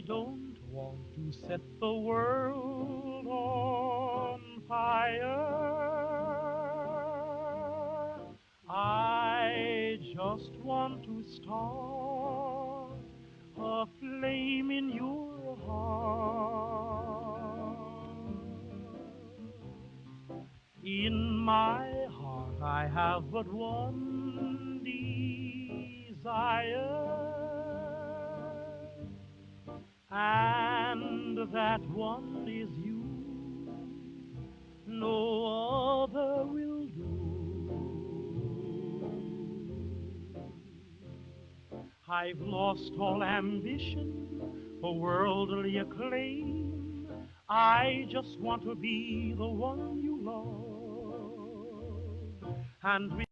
don't want to set the world on fire. I just want to start a flame in your heart. In my heart I have but one desire, and that one is you. No other will do. I've lost all ambition for worldly acclaim. I just want to be the one you love, and